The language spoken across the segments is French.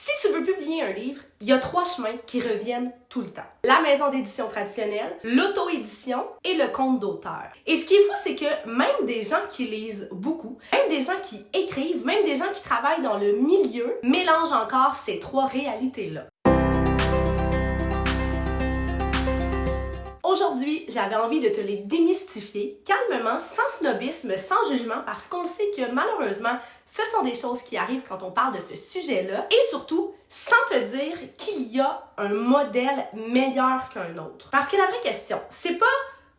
Si tu veux publier un livre, il y a 3 chemins qui reviennent tout le temps. La maison d'édition traditionnelle, l'auto-édition et le compte d'auteur. Et ce qui est fou, c'est que même des gens qui lisent beaucoup, même des gens qui écrivent, même des gens qui travaillent dans le milieu, mélangent encore ces 3 réalités-là. Aujourd'hui, j'avais envie de te les démystifier calmement, sans snobisme, sans jugement, parce qu'on le sait que malheureusement, ce sont des choses qui arrivent quand on parle de ce sujet-là, et surtout, sans te dire qu'il y a un modèle meilleur qu'un autre. Parce que la vraie question, c'est pas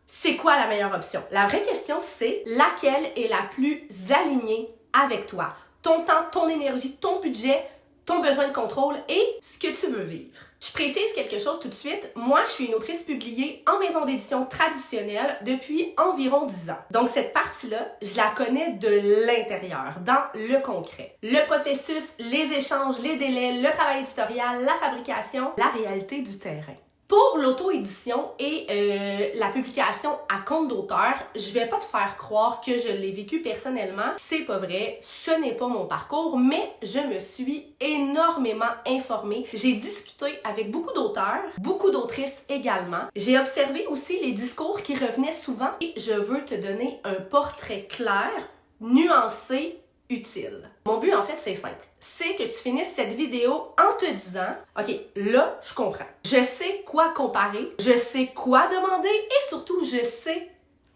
c'est quoi la meilleure option. La vraie question, c'est laquelle est la plus alignée avec toi. Ton temps, ton énergie, ton budget, ton besoin de contrôle et ce que tu veux vivre. Je précise quelque chose tout de suite. Moi, je suis une autrice publiée en maison d'édition traditionnelle depuis environ 10 ans. Donc, cette partie-là, je la connais de l'intérieur, dans le concret. Le processus, les échanges, les délais, le travail éditorial, la fabrication, la réalité du terrain. Pour l'auto-édition et la publication à compte d'auteur, je vais pas te faire croire que je l'ai vécu personnellement. C'est pas vrai, ce n'est pas mon parcours, mais je me suis énormément informée. J'ai discuté avec beaucoup d'auteurs, beaucoup d'autrices également. J'ai observé aussi les discours qui revenaient souvent et je veux te donner un portrait clair, nuancé, utile. Mon but, en fait, c'est simple. C'est que tu finisses cette vidéo en te disant « Ok, là, je comprends. Je sais quoi comparer, je sais quoi demander et surtout, je sais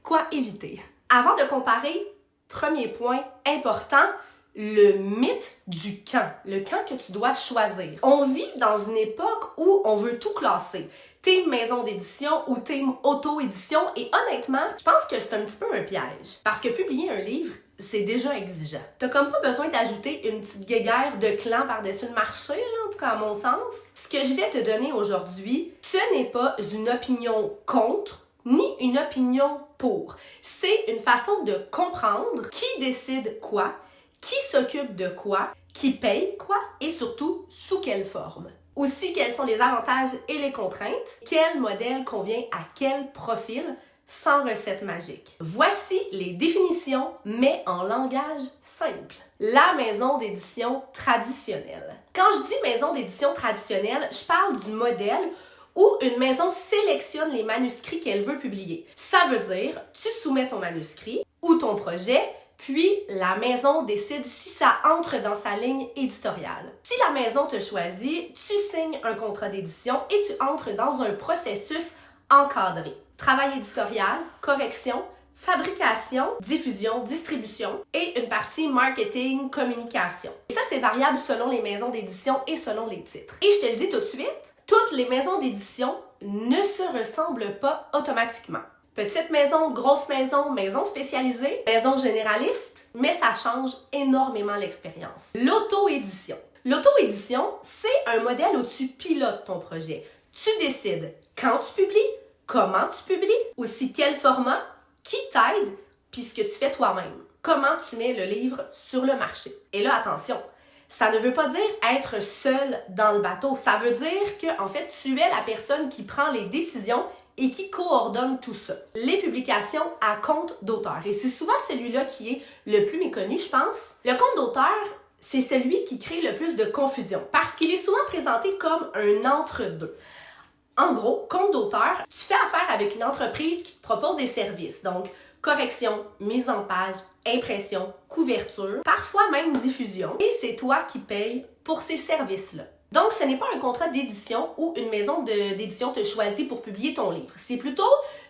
quoi éviter. » Avant de comparer, premier point important, le mythe du camp. Le camp que tu dois choisir. On vit dans une époque où on veut tout classer. Team maison d'édition ou team auto-édition et honnêtement, je pense que c'est un petit peu un piège. Parce que publier un livre, c'est déjà exigeant. T'as comme pas besoin d'ajouter une petite guéguerre de clan par-dessus le marché, là, en tout cas à mon sens. Ce que je vais te donner aujourd'hui, ce n'est pas une opinion contre, ni une opinion pour. C'est une façon de comprendre qui décide quoi, qui s'occupe de quoi, qui paye quoi, et surtout, sous quelle forme. Aussi, quels sont les avantages et les contraintes, quel modèle convient à quel profil, sans recette magique. Voici les définitions, mais en langage simple. La maison d'édition traditionnelle. Quand je dis maison d'édition traditionnelle, je parle du modèle où une maison sélectionne les manuscrits qu'elle veut publier. Ça veut dire, tu soumets ton manuscrit ou ton projet, puis la maison décide si ça entre dans sa ligne éditoriale. Si la maison te choisit, tu signes un contrat d'édition et tu entres dans un processus encadré. Travail éditorial, correction, fabrication, diffusion, distribution et une partie marketing, communication. Et ça, c'est variable selon les maisons d'édition et selon les titres. Et je te le dis tout de suite, toutes les maisons d'édition ne se ressemblent pas automatiquement. Petite maison, grosse maison, maison spécialisée, maison généraliste, mais ça change énormément l'expérience. L'auto-édition. L'auto-édition, c'est un modèle où tu pilotes ton projet. Tu décides quand tu publies, comment tu publies, aussi quel format, qui t'aide, puis ce que tu fais toi-même. Comment tu mets le livre sur le marché. Et là, attention, ça ne veut pas dire être seul dans le bateau. Ça veut dire que, en fait, tu es la personne qui prend les décisions et qui coordonne tout ça. Les publications à compte d'auteur. Et c'est souvent celui-là qui est le plus méconnu, je pense. Le compte d'auteur, c'est celui qui crée le plus de confusion parce qu'il est souvent présenté comme un entre-deux. En gros, compte d'auteur, tu fais affaire avec une entreprise qui te propose des services. Donc, correction, mise en page, impression, couverture, parfois même diffusion. Et c'est toi qui payes pour ces services-là. Donc, ce n'est pas un contrat d'édition où une maison d'édition te choisit pour publier ton livre. C'est plutôt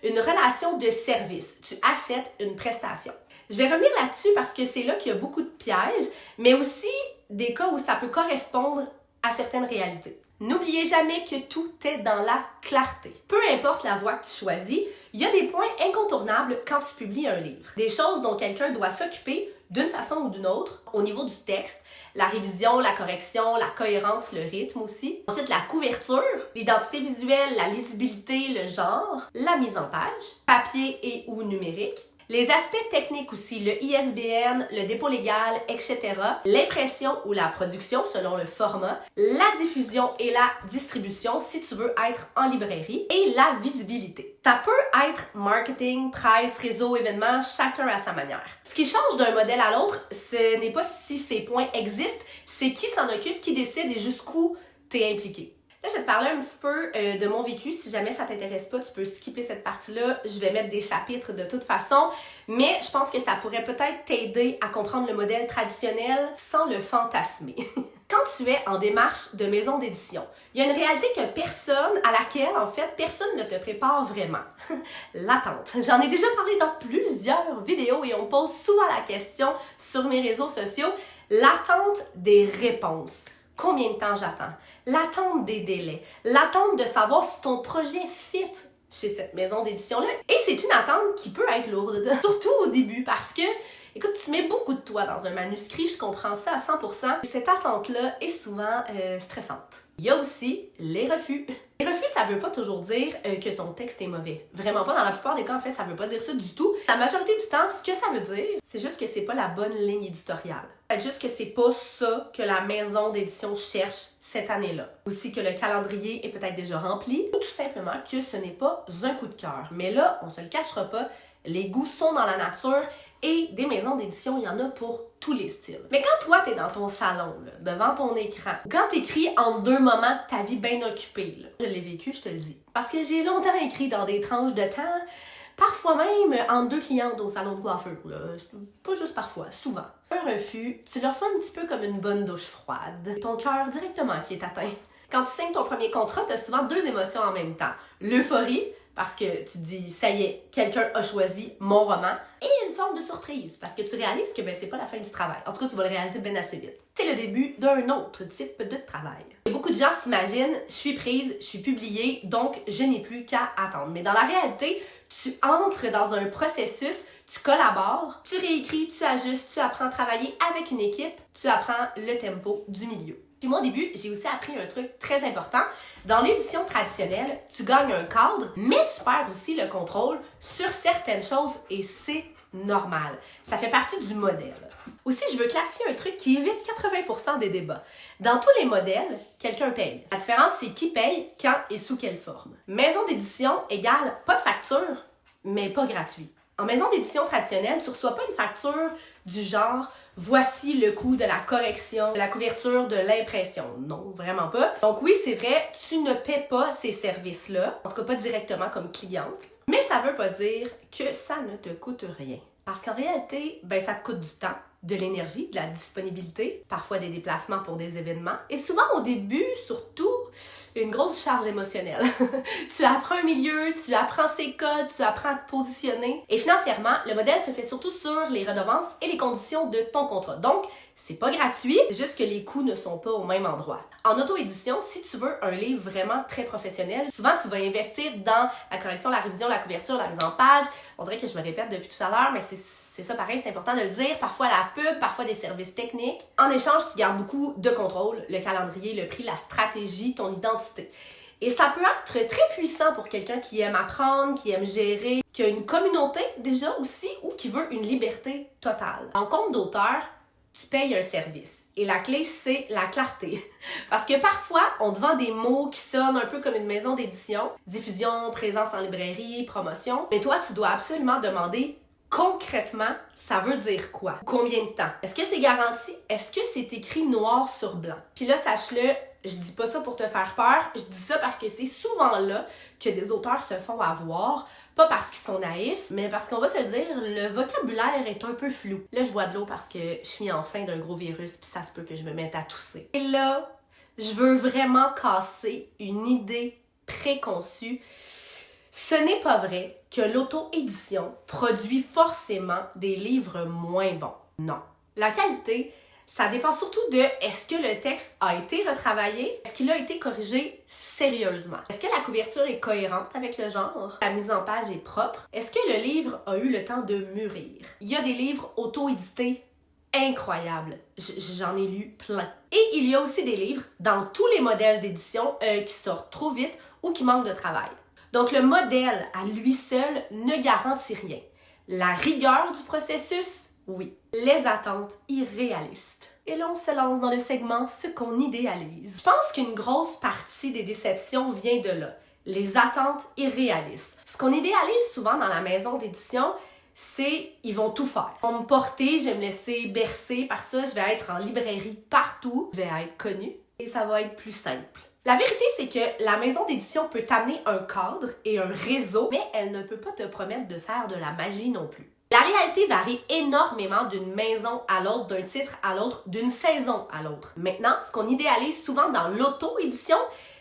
une relation de service. Tu achètes une prestation. Je vais revenir là-dessus parce que c'est là qu'il y a beaucoup de pièges, mais aussi des cas où ça peut correspondre à certaines réalités. N'oubliez jamais que tout est dans la clarté. Peu importe la voie que tu choisis, il y a des points incontournables quand tu publies un livre. Des choses dont quelqu'un doit s'occuper d'une façon ou d'une autre au niveau du texte, la révision, la correction, la cohérence, le rythme aussi. Ensuite, la couverture, l'identité visuelle, la lisibilité, le genre, la mise en page, papier et ou numérique, Les aspects techniques aussi, le ISBN, le dépôt légal, etc. L'impression ou la production selon le format, la diffusion et la distribution si tu veux être en librairie et la visibilité. Ça peut être marketing, presse, réseau, événements, chacun à sa manière. Ce qui change d'un modèle à l'autre, ce n'est pas si ces points existent, c'est qui s'en occupe, qui décide et jusqu'où t'es impliqué. Là, je vais te parler un petit peu de mon vécu. Si jamais ça t'intéresse pas, tu peux skipper cette partie-là. Je vais mettre des chapitres de toute façon, mais je pense que ça pourrait peut-être t'aider à comprendre le modèle traditionnel sans le fantasmer. Quand tu es en démarche de maison d'édition, il y a une réalité à laquelle, en fait, personne ne te prépare vraiment. L'attente. J'en ai déjà parlé dans plusieurs vidéos et on me pose souvent la question sur mes réseaux sociaux. L'attente des réponses. Combien de temps j'attends? L'attente des délais. L'attente de savoir si ton projet fit chez cette maison d'édition-là. Et c'est une attente qui peut être lourde, surtout au début, parce que, écoute, tu mets beaucoup de toi dans un manuscrit, je comprends ça à 100%. Et cette attente-là est souvent stressante. Il y a aussi les refus. Les refus, ça veut pas toujours dire que ton texte est mauvais. Vraiment pas. Dans la plupart des cas, en fait, ça veut pas dire ça du tout. La majorité du temps, ce que ça veut dire, c'est juste que c'est pas la bonne ligne éditoriale. C'est juste que c'est pas ça que la maison d'édition cherche cette année-là. Aussi que le calendrier est peut-être déjà rempli, ou tout simplement que ce n'est pas un coup de cœur. Mais là, on se le cachera pas, les goûts sont dans la nature et des maisons d'édition, il y en a pour tous les styles. Mais quand toi, t'es dans ton salon, là, devant ton écran, ou quand t'écris en 2 moments ta vie bien occupée, là, je l'ai vécu, je te le dis. Parce que j'ai longtemps écrit dans des tranches de temps, parfois même entre 2 clientes au salon de coiffure. Là. Pas juste parfois, souvent. Un refus, tu le reçois un petit peu comme une bonne douche froide. Ton cœur directement qui est atteint. Quand tu signes ton premier contrat, t'as souvent 2 émotions en même temps. L'euphorie, parce que tu te dis, ça y est, quelqu'un a choisi mon roman. Et une forme de surprise, parce que tu réalises que c'est pas la fin du travail. En tout cas, tu vas le réaliser bien assez vite. C'est le début d'un autre type de travail. Beaucoup de gens s'imaginent, je suis prise, je suis publiée, donc je n'ai plus qu'à attendre. Mais dans la réalité, tu entres dans un processus, tu collabores, tu réécris, tu ajustes, tu apprends à travailler avec une équipe, tu apprends le tempo du milieu. Puis moi, au début, j'ai aussi appris un truc très important. Dans l'édition traditionnelle, tu gagnes un cadre, mais tu perds aussi le contrôle sur certaines choses et c'est normal. Ça fait partie du modèle. Aussi, je veux clarifier un truc qui évite 80% des débats. Dans tous les modèles, quelqu'un paye. La différence, c'est qui paye, quand et sous quelle forme. Maison d'édition égale pas de facture, mais pas gratuit. En maison d'édition traditionnelle, tu reçois pas une facture du genre « Voici le coût de la correction, de la couverture, de l'impression ». Non, vraiment pas. Donc oui, c'est vrai, tu ne paies pas ces services-là, en tout cas pas directement comme cliente, mais ça veut pas dire que ça ne te coûte rien. Parce qu'en réalité, ça te coûte du temps, de l'énergie, de la disponibilité, parfois des déplacements pour des événements. Et souvent, au début, surtout, une grosse charge émotionnelle. Tu apprends un milieu, tu apprends ses codes, tu apprends à te positionner. Et financièrement, le modèle se fait surtout sur les redevances et les conditions de ton contrat. Donc, c'est pas gratuit, c'est juste que les coûts ne sont pas au même endroit. En auto-édition, si tu veux un livre vraiment très professionnel, souvent tu vas investir dans la correction, la révision, la couverture, la mise en page. On dirait que je me répète depuis tout à l'heure, mais c'est ça pareil, c'est important de le dire. Parfois la pub, parfois des services techniques. En échange, tu gardes beaucoup de contrôle, le calendrier, le prix, la stratégie, ton identité. Et ça peut être très puissant pour quelqu'un qui aime apprendre, qui aime gérer, qui a une communauté déjà aussi ou qui veut une liberté totale. En compte d'auteur, tu payes un service. Et la clé, c'est la clarté. Parce que parfois, on te vend des mots qui sonnent un peu comme une maison d'édition. Diffusion, présence en librairie, promotion. Mais toi, tu dois absolument demander concrètement, ça veut dire quoi? Combien de temps? Est-ce que c'est garanti? Est-ce que c'est écrit noir sur blanc? Puis là, sache-le, je dis pas ça pour te faire peur, je dis ça parce que c'est souvent là que des auteurs se font avoir. Pas parce qu'ils sont naïfs, mais parce qu'on va se le dire, le vocabulaire est un peu flou. Là, je bois de l'eau parce que je suis en fin d'un gros virus, puis ça se peut que je me mette à tousser. Et là, je veux vraiment casser une idée préconçue. Ce n'est pas vrai que l'auto-édition produit forcément des livres moins bons. Non. La qualité, ça dépend surtout de est-ce que le texte a été retravaillé, est-ce qu'il a été corrigé sérieusement, est-ce que la couverture est cohérente avec le genre, la mise en page est propre, est-ce que le livre a eu le temps de mûrir. Il y a des livres auto-édités incroyables, j'en ai lu plein. Et il y a aussi des livres dans tous les modèles d'édition qui sortent trop vite ou qui manquent de travail. Donc le modèle à lui seul ne garantit rien. La rigueur du processus? Oui. Les attentes irréalistes. Et là, on se lance dans le segment « Ce qu'on idéalise ». Je pense qu'une grosse partie des déceptions vient de là. Les attentes irréalistes. Ce qu'on idéalise souvent dans la maison d'édition, c'est ils vont tout faire. Ils vont me porter, je vais me laisser bercer par ça, je vais être en librairie partout, je vais être connue et ça va être plus simple. La vérité, c'est que la maison d'édition peut t'amener un cadre et un réseau, mais elle ne peut pas te promettre de faire de la magie non plus. La réalité varie énormément d'une maison à l'autre, d'un titre à l'autre, d'une saison à l'autre. Maintenant, ce qu'on idéalise souvent dans l'auto-édition,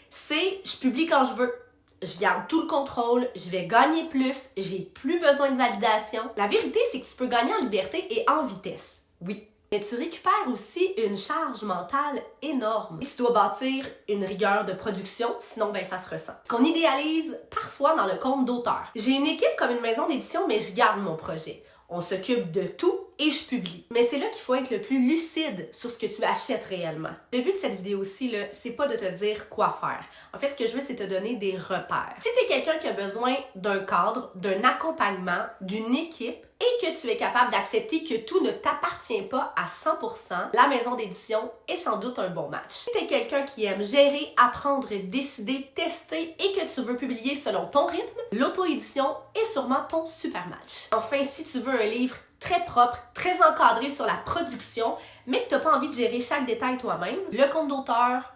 c'est je publie quand je veux. Je garde tout le contrôle, je vais gagner plus, j'ai plus besoin de validation. La vérité, c'est que tu peux gagner en liberté et en vitesse. Oui. Mais tu récupères aussi une charge mentale énorme. Et tu dois bâtir une rigueur de production, sinon ça se ressent. Ce qu'on idéalise parfois dans le compte d'auteur. J'ai une équipe comme une maison d'édition, mais je garde mon projet. On s'occupe de tout et je publie. Mais c'est là qu'il faut être le plus lucide sur ce que tu achètes réellement. Le but de cette vidéo-ci, c'est pas de te dire quoi faire. En fait, ce que je veux, c'est te donner des repères. Si tu es quelqu'un qui a besoin d'un cadre, d'un accompagnement, d'une équipe et que tu es capable d'accepter que tout ne t'appartient pas à 100%, la maison d'édition est sans doute un bon match. Si tu es quelqu'un qui aime gérer, apprendre, décider, tester et que tu veux publier selon ton rythme, l'auto-édition est sûrement ton super match. Enfin, si tu veux un livre très propre, très encadré sur la production, mais que tu n'as pas envie de gérer chaque détail toi-même, le compte d'auteur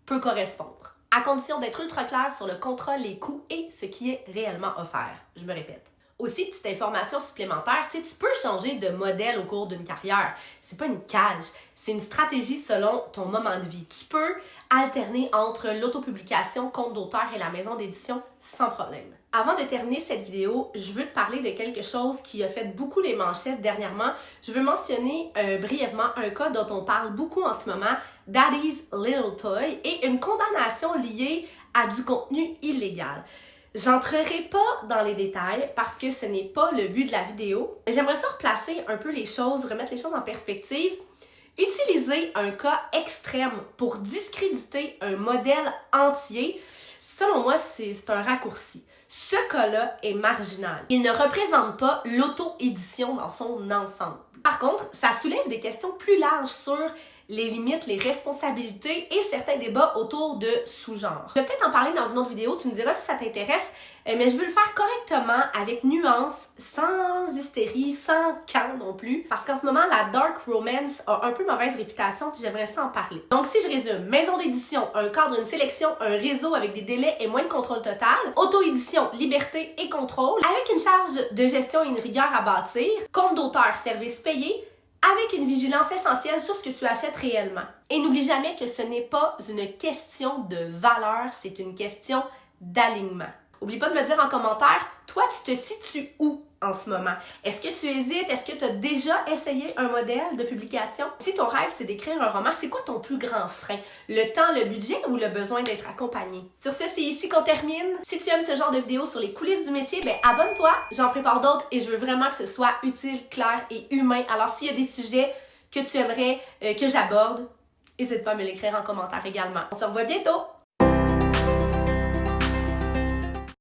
peut correspondre, à condition d'être ultra clair sur le contrat, les coûts et ce qui est réellement offert. Je me répète. Aussi, petite information supplémentaire, tu peux changer de modèle au cours d'une carrière. C'est pas une cage, c'est une stratégie selon ton moment de vie. Tu peux alterner entre l'autopublication, compte d'auteur et la maison d'édition sans problème. Avant de terminer cette vidéo, je veux te parler de quelque chose qui a fait beaucoup les manchettes dernièrement. Je veux mentionner brièvement un cas dont on parle beaucoup en ce moment, Daddy's Little Toy, et une condamnation liée à du contenu illégal. J'entrerai pas dans les détails parce que ce n'est pas le but de la vidéo. J'aimerais ça replacer un peu les choses, remettre les choses en perspective. Utiliser un cas extrême pour discréditer un modèle entier, selon moi, c'est un raccourci. Ce cas-là est marginal. Il ne représente pas l'auto-édition dans son ensemble. Par contre, ça soulève des questions plus larges sur les limites, les responsabilités et certains débats autour de sous-genres. Je vais peut-être en parler dans une autre vidéo, tu me diras si ça t'intéresse, mais je veux le faire correctement, avec nuance, sans hystérie, sans camp non plus, parce qu'en ce moment, la dark romance a un peu mauvaise réputation, puis j'aimerais ça en parler. Donc si je résume, maison d'édition, un cadre, une sélection, un réseau avec des délais et moins de contrôle total, auto-édition, liberté et contrôle, avec une charge de gestion et une rigueur à bâtir, compte d'auteur, service payé, avec une vigilance essentielle sur ce que tu achètes réellement. Et n'oublie jamais que ce n'est pas une question de valeur, c'est une question d'alignement. Oublie pas de me dire en commentaire, toi, tu te situes où en ce moment? Est-ce que tu hésites? Est-ce que tu as déjà essayé un modèle de publication? Si ton rêve, c'est d'écrire un roman, c'est quoi ton plus grand frein? Le temps, le budget ou le besoin d'être accompagné? Sur ce, c'est ici qu'on termine. Si tu aimes ce genre de vidéos sur les coulisses du métier, abonne-toi. J'en prépare d'autres et je veux vraiment que ce soit utile, clair et humain. Alors, s'il y a des sujets que tu aimerais que j'aborde, n'hésite pas à me l'écrire en commentaire également. On se revoit bientôt!